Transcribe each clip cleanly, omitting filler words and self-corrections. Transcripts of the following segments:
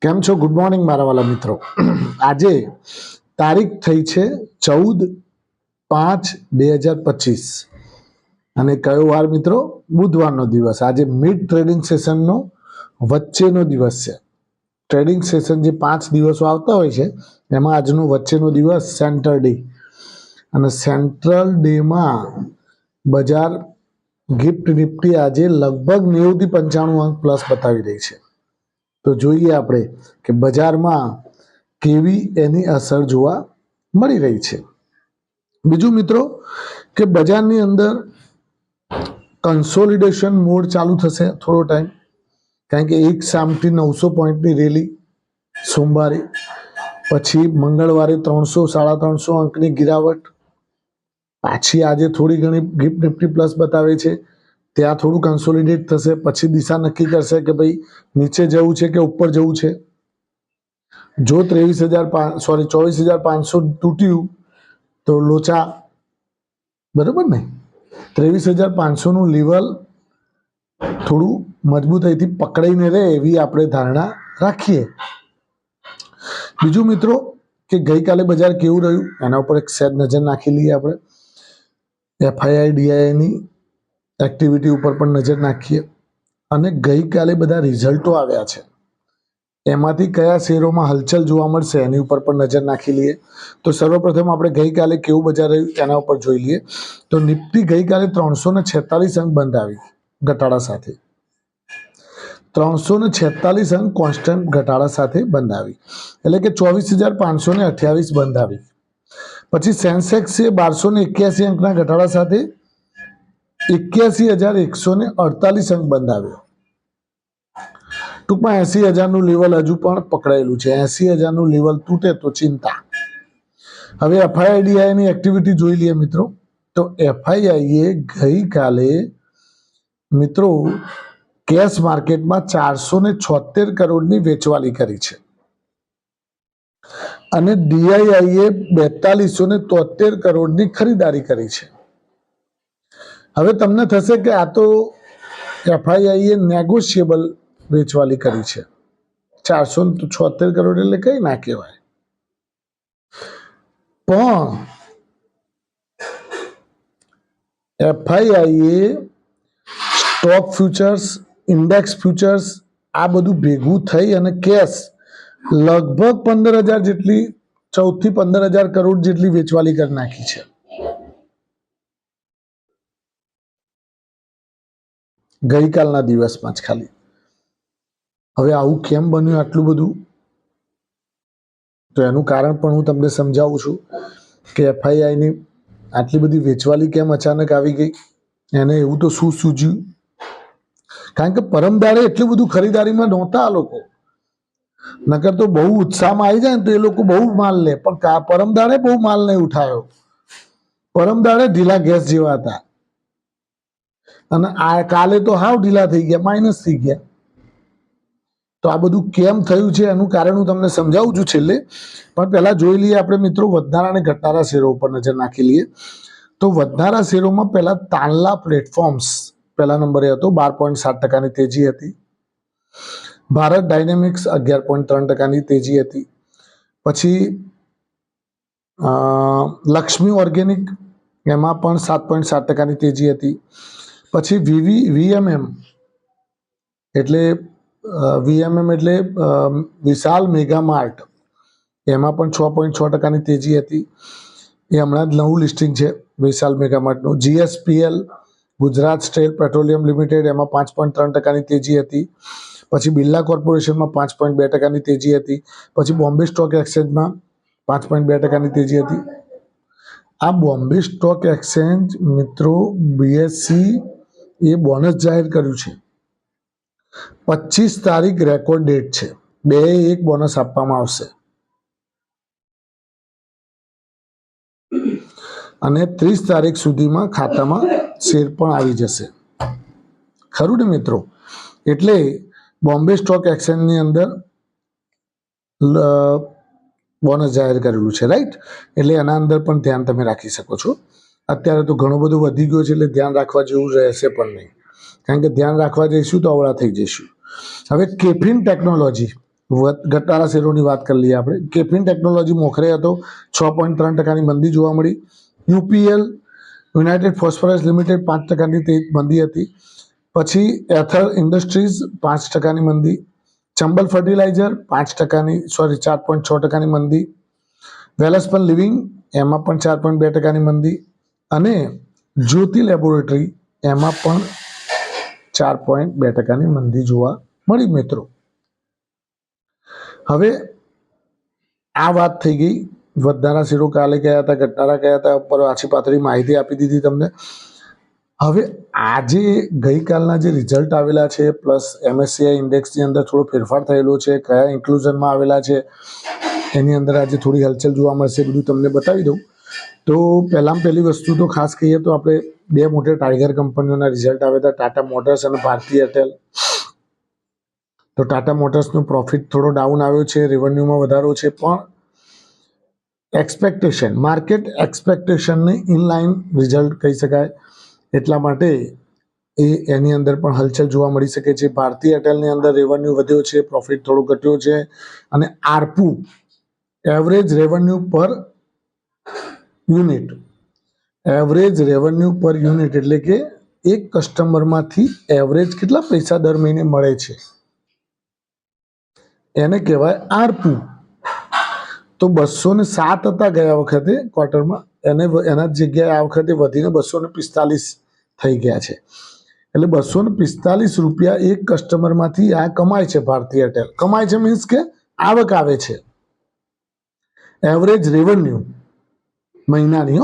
કેમ છો? Good morning મારા વાલા મિત્રો. આજે તારીખ થઈ છે 14/5/2025 અને કયો વાર મિત્રો? બુધવારનો દિવસ. આજે મિડ ટ્રેડિંગ સેશનનો વચ્ચેનો દિવસ છે. ટ્રેડિંગ સેશન જે 5 દિવસો આવતા હોય છે એમાં આજનો વચ્ચેનો દિવસ સેન્ટર ડે, અને સેન્ટ્રલ ડેમાં બજાર ગિફ્ટ નિફ્ટી આજે લગભગ 90 થી 95 અંક પ્લસ બતાવી રહી છે. તો જોઈએ આપણે કે બજારમાં કેવી એની અસર જોવા મળી રહી છે. બીજું મિત્રો કે બજારની અંદર કન્સોલિડેશન મોડ ચાલુ થશે થોડો ટાઈમ, કારણ કે એક સામથી 900 પોઈન્ટની રેલી સોમવારે, પછી મંગળવારે 300-350 અંકની ગિરાવટ, પાછી આજે થોડી ઘણી ગિફ્ટ નિફ્ટી પ્લસ બતાવે છે, ત્યાં થોડું કન્સોલિડેટ થશે, પછી દિશા નક્કી કરશે કે ભાઈ નીચે જવું છે કે ઉપર જવું છે. જો 24,500 તૂટ્યું તો લોચા, બરાબર ને? 23,500નું લેવલ થોડું મજબૂતાઈથી પકડાઈને રહે એવી આપણે ધારણા રાખીએ. બીજું મિત્રો કે ગઈકાલે બજાર કેવું રહ્યું એના ઉપર એક સહેજ નજર નાખી લઈએ. આપણે એફઆઈઆઈ ડીઆઈની એક્ટિવિટી ઉપર પણ નજર નાખીએ, અને ગઈકાલે બધા રિઝલ્ટો આવ્યા છે એમાંથી કયા શેરોમાં હલચલ જોવા મળશે એની ઉપર પણ નજર નાખી લઈએ. તો સર્વપ્રથમ આપણે ગઈકાલે કેવું બજાર રહ્યું એના ઉપર જોઈ લઈએ. તો નિફ્ટી ગઈકાલે 346 અંક બંધ આવી ઘટાડા સાથે, 346 અંક કોન્સ્ટન્ટ ઘટાડા સાથે બંધ આવી, એટલે કે 24,528 બંધ આવી. પછી સેન્સેક્સ છે 1281 અંકના ઘટાડા સાથે 81,148 અંક બંધ આવ્યો. ટૂંકમાં 80,000નું લેવલ હજુ પણ પકડાયેલું છે. 80,000નું લેવલ તૂટે તો ચિંતા. હવે એફઆઈઆઈડીઆઈની એક્ટિવિટી જોઈ લઈએ મિત્રો. તો એફઆઈઆઈએ ગઈકાલે મિત્રો કેશ માર્કેટમાં 476 કરોડની વેચવાલી કરી છે, અને ડીઆઈઆઈએ 4273 કરોડની ખરીદારી કરી છે. હવે તમને થશે કે આ તો એફઆઈઆઈએ નેગોશિયેબલ વેચવાલી કરી છે. 476 કરોડ એટલે કઈ ના કહેવાય, પણ એફઆઈઆઈએ સ્ટોક ફ્યુચર્સ, ઇન્ડેક્સ ફ્યુચર્સ આ બધું ભેગું થઈ અને કેશ લગભગ 15,000 જેટલી, 14 થી 15,000 કરોડ જેટલી વેચવાલી કરી નાખી છે ગઈકાલના દિવસમાં જ ખાલી. હવે આવું કેમ બન્યું આટલું બધું? તો એનું કારણ પણ હું તમને સમજાવું છું કે એફઆઈઆઈની આટલી બધી વેચવાલી કેમ અચાનક આવી ગઈ, એને એવું તો શું સૂઝ્યું? કારણ કે પરમદાડે એટલું બધું ખરીદારીમાં નહોતા આ લોકો, નકર તો બહુ ઉત્સાહમાં આવી જાય ને તો એ લોકો બહુ માલ લે, પણ પરમદાડે બહુ માલ નહીં ઉઠાયો. પરમદાડે ઢીલા ગેસ જેવા હતા, અને આ કાલે તો હાવ ઢીલા થઈ ગયા, માઇનસ થઈ ગયા. તો આ બધું કેમ થયું છે એનું કારણ હું તમને સમજાવું છું છેલ્લે, પણ પહેલાં જોઈ લઈએ આપણે મિત્રો વધનારા અને ઘટનારા શેરો ઉપર નજર નાખી લઈએ. તો વધનારા શેરોમાં પહેલાં તાનલા પ્લેટફોર્મ્સ પહેલા નંબરે હતો, 12.7% તેજી હતી. ભારત ડાયનેમિક્સ 11.3% તેજી હતી. પછી લક્ષ્મી ઓર્ગેનિક એમાં પણ 7.7% તેજી હતી. પછી વીએમએમ એટલે વિશાલ મેગા માર્ટ, એમાં પણ 6.6% તેજી હતી. એ હમણાં જ નવું લિસ્ટિંગ છે વિશાલ મેગા માર્ટનું. GSPL Gujarat State Petroleum Limited એમાં 5.3% તેજી હતી. પછી બિરલા કોર્પોરેશનમાં 5.2% તેજી હતી. પછી બોમ્બે સ્ટોક એક્સચેન્જમાં 5.2% તેજી હતી. આ બોમ્બે સ્ટોક એક્સચેન્જ મિત્રો બીએસસી એ બોનસ જાહેર કર્યું છે. 25 તારીખ રેકોર્ડ ડેટ છે, 2 બોનસ આપવામાં આવશે, અને 30 તારીખ સુધીમાં ખાતામાં શેર પણ આવી જશે. ખરું ને મિત્રો? એટલે બોમ્બે સ્ટોક એક્સચેન્જની અંદર બોનસ જાહેર કરેલું છે, રાઈટ? એટલે એના અંદર પણ ધ્યાન તમે રાખી શકો છો. અત્યારે તો ઘણું બધું વધી ગયું છે એટલે ધ્યાન રાખવા જેવું રહેશે પણ નહીં, કારણ કે ધ્યાન રાખવા જઈશું તો અવળા થઈ જઈશું. હવે કેફિન ટેકનોલોજી, ઘટાડા શેરોની વાત કરી લઈએ આપણે. કેફિન ટેકનોલોજી મોખરે હતો, 6.3% મંદી જોવા મળી. યુપીએલ યુનાઇટેડ ફોસ્ફરસ લિમિટેડ 5% મંદી હતી. પછી એથર ઇન્ડસ્ટ્રીઝ 5% મંદી. ચંબલ ફર્ટિલાઇઝર 4.6% મંદી. વેલસ્પન લિવિંગ એમાં પણ 4.2% મંદી. અને જ્યોતિ લેબોરેટરી એમાં પણ 4.2% મંદી જોવા મળી મિત્રો. હવે આ વાત થઈ ગઈ વધનારા શેરો કાલે ગયા હતા, ઘટનારા ગયા હતા, ઉપર આછી પાતળી માહિતી આપી દીધી તમને. હવે આજે ગઈકાલના જે રિઝલ્ટ આવેલા છે પ્લસ MSCI ઇન્ડેક્સની અંદર થોડો ફેરફાર થયેલો છે, કયા ઇન્ક્લુઝનમાં આવેલા છે એની અંદર આજે થોડી હલચલ જોવા મળશે, બધું તમને બતાવી દઉં. તો પહેલી વસ્તુ તો ખાસ કહીએ તો આપણે બે મોટા ટાઈગર કંપનીઓના રિઝલ્ટ આવ્યા હતા, ટાટા મોટર્સ અને ભારતી એરટેલ. તો ટાટા મોટર્સનો પ્રોફિટ થોડો ડાઉન આવ્યો છે, રેવન્યુમાં વધારો છે, પણ એક્સપેક્ટેશન, માર્કેટ એક્સપેક્ટેશનને ઇનલાઇન રિઝલ્ટ કહી શકાય. એટલા માટે એની અંદર પણ હલચલ જોવા મળી શકે છે. ભારતી એરટેલની અંદર રેવન્યુ વધ્યો છે, પ્રોફિટ થોડો ઘટ્યો છે. અને આરપુ, એવરેજ રેવન્યુ પર યુનિટ, એવરેજ રેવન્યુ પર યુનિટ એટલે કે એક કસ્ટમરમાંથી એવરેજ કેટલા પૈસા દર મહિને મળે છે એને કહેવાય આરપુ. તો 207 હતા ગયા વખતે ક્વાર્ટરમાં, એના જગ્યાએ આ વખતે વધીને 245 થઈ ગયા છે. એટલે 245 રૂપિયા એક કસ્ટમરમાંથી આ કમાય છે ભારતી એરટેલ. કમાય છે મીન્સ કે આવક આવે છે, એવરેજ રેવન્યુ મહિનાની.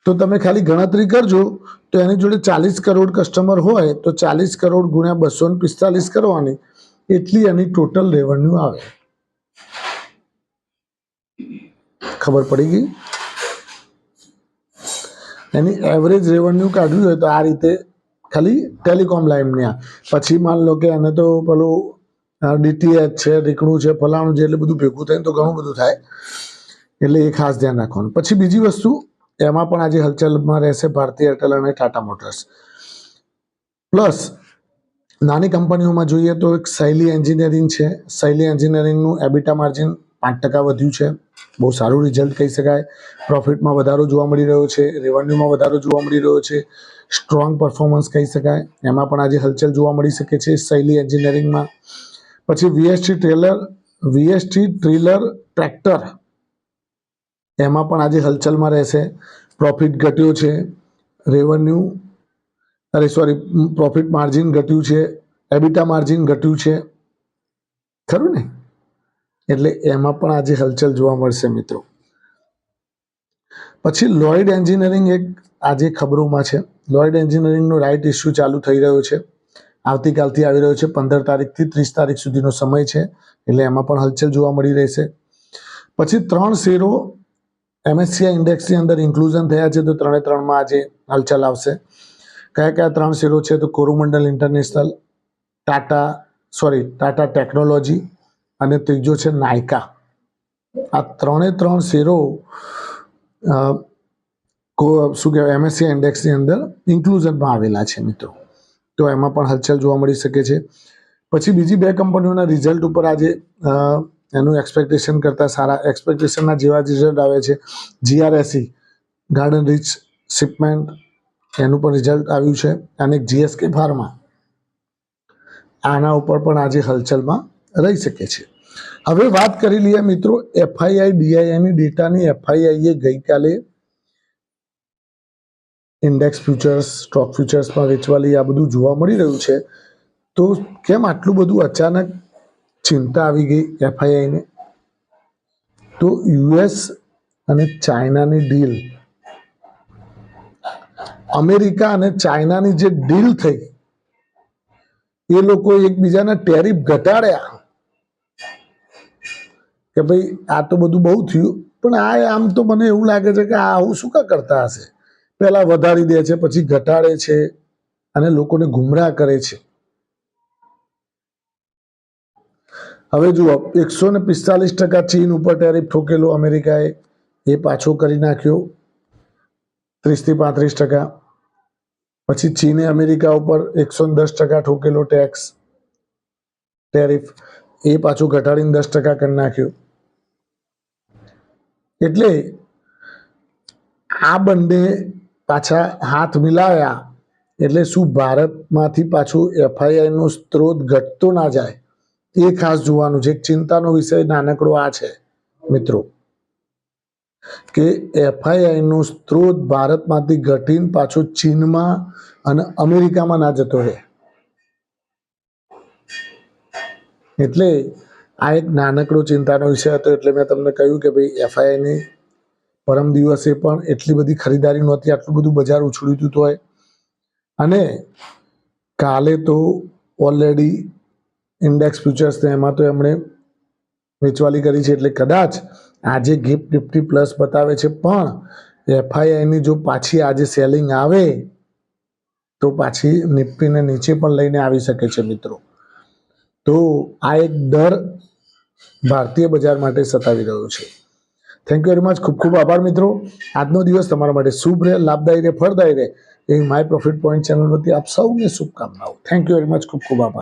તો તમે ખાલી ગણતરી કરજો, તો એની જોડે 40 કરોડ કસ્ટમર હોય તો 40 કરોડ ગુણ્યા 245 કરવાની, એટલી એની ટોટલ રેવન્યુ આવે. ખબર પડી ગઈ? એની એવરેજ રેવન્યુ કાઢવી હોય તો આ રીતે ખાલી ટેલિકોમ લાઇનની. પછી માન લો કે એને તો પેલું ડીટીએચ છે, રીકણું છે, ફલાણું છે, એટલે બધું ભેગું થઈને તો ઘણું બધું થાય, એટલે એ ખાસ ધ્યાન રાખવાનું. પછી બીજી વસ્તુ એમાં પણ આજે હલચલમાં રહેશે ભારતી એરટેલ અને ટાટા મોટર્સ. પ્લસ નાની કંપનીઓમાં જોઈએ તો એક શૈલી એન્જિનિયરિંગ છે. શૈલી એન્જિનિયરિંગનું એબિટા માર્જિન 5% વધ્યું છે, બહુ સારું રિઝલ્ટ કહી શકાય. પ્રોફિટમાં વધારો જોવા મળી રહ્યો છે, રેવન્યુમાં વધારો જોવા મળી રહ્યો છે, સ્ટ્રોંગ પરફોર્મન્સ કહી શકાય. એમાં પણ આજે હલચલ જોવા મળી શકે છે શૈલી એન્જિનિયરિંગમાં. પછી વીએસટી ટ્રેલર ટ્રેક્ટર, એમાં પણ આજે હલચલમાં રહેશે. પ્રોફિટ ઘટ્યો છે, પ્રોફિટ માર્જિન ઘટ્યું છે, એબિટા માર્જિન ઘટ્યું છે, ખરું ને? એટલે એમાં પણ આજે હલચલ જોવા મળશે મિત્રો. પછી લોઇડ એન્જિનિયરિંગ એક આજે ખબરોમાં છે. લોઇડ એન્જિનિયરિંગનો રાઇટ ઇસ્યુ ચાલુ થઈ રહ્યો છે, આવતીકાલથી આવી રહ્યો છે. 15 તારીખથી 30 તારીખ સુધીનો સમય છે, એટલે એમાં પણ હલચલ જોવા મળી રહેશે. પછી 3 શેરો MSCI ઇન્ડેક્સની અંદર ઇન્ક્લુઝન થયા છે, તો 3માં આજે હલચલ આવશે. કયા 3 શેરો છે? તો કોરોમંડલ ઇન્ટરનેશનલ, ટાટા ટેકનોલોજી અને ત્રીજો છે નાયકા. આ 3 શેરો શું કહેવાય MSCI ઇન્ડેક્સની અંદર ઇન્ક્લુઝનમાં આવેલા છે મિત્રો. તો એમાં પણ હલચલ જોવા મળી શકે છે. પછી બીજી 2 કંપનીઓના રિઝલ્ટ ઉપર આજે એનું એક્સપેક્ટેશન કરતાં સારા એક્સપેક્ટેશનના જેવા જ રિઝલ્ટ આવે છે. GRSE, ગાર્ડન રીચ શિપમેન્ટ, એનું પણ રિઝલ્ટ આવ્યું છે. અને GSK ફાર્મા, આના ઉપર પણ આજે હલચલમાં રહી શકે છે. હવે વાત કરી લઈએ મિત્રો FII DIIની ડેટાની. FII એ ગઈકાલે ઇન્ડેક્સ ફ્યુચર્સ, સ્ટોક ફ્યુચર્સમાં વેચવાલી, આ બધું જોવા મળી રહ્યું છે. તો કેમ આટલું બધું અચાનક ચિંતા આવી ગઈ FIIને? તો US અને ચાઇનાની ડીલ, અમેરિકા અને ચાઇનાની જે ડીલ થઈ, એ લોકો એકબીજાના ટેરિફ ઘટાડ્યા કે ભાઈ આ તો બધું બહુ થયું, પણ આમ તો મને એવું લાગે છે કે આ આવું શું કરતા હશે. પહેલાં વધારી દે છે, પછી ઘટાડે છે અને લોકોને ગુમરાહ કરે છે. હવે જુઓ, 145% ચીન ઉપર ટેરિફ ઠોકેલો અમેરિકાએ, એ પાછો કરી નાખ્યો 30 થી 35%. પછી ચીને અમેરિકા ઉપર 110% ઠોકેલો ટેરિફ, એ પાછું ઘટાડીને 10% કરી નાખ્યું. એટલે આ બંને પાછા હાથ મિલાવ્યા એટલે શું ભારતમાંથી પાછું FII નો સ્ત્રોત ઘટતો ના જાય એ ખાસ જોવાનું છે. એક ચિંતાનો વિષય નાનકડો આ છે મિત્રો કે FII નો સ્ત્રોત ભારતમાંથી ઘટીને પાછો ચીનમાં અને અમેરિકામાં ના જતો રહે. એટલે આ એક નાનકડો ચિંતાનો વિષય હતો. એટલે મેં તમને કહ્યું કે ભાઈ FII ની પરમ દિવસે પણ એટલી બધી ખરીદારી નહોતી, આટલું બધું બજાર ઉછળ્યું હતું તોય. અને કાલે તો ઓલરેડી ઇન્ડેક્સ ફ્યુચર્સ એમાં તો એમણે વેચવાલી કરી છે. એટલે કદાચ આજે ગિફ્ટ નિફ્ટી પ્લસ બતાવે છે, પણ FII ની જો પાછી આજે સેલિંગ આવે તો પાછી નિફ્ટીને નીચે પણ લઈને આવી શકે છે મિત્રો. તો આ એક ડર ભારતીય બજાર માટે સતાવી રહ્યો છે. Thank you very much. ખૂબ ખૂબ આભાર મિત્રો. આજનો દિવસ તમારા માટે શુભ રહે, લાભદાયી રહે, ફળદાયી રહે એ માય પ્રોફિટ પોઈન્ટ ચેનલ વતી આપ સૌને શુભકામનાઓ. Thank you very much. ખૂબ ખૂબ આભાર.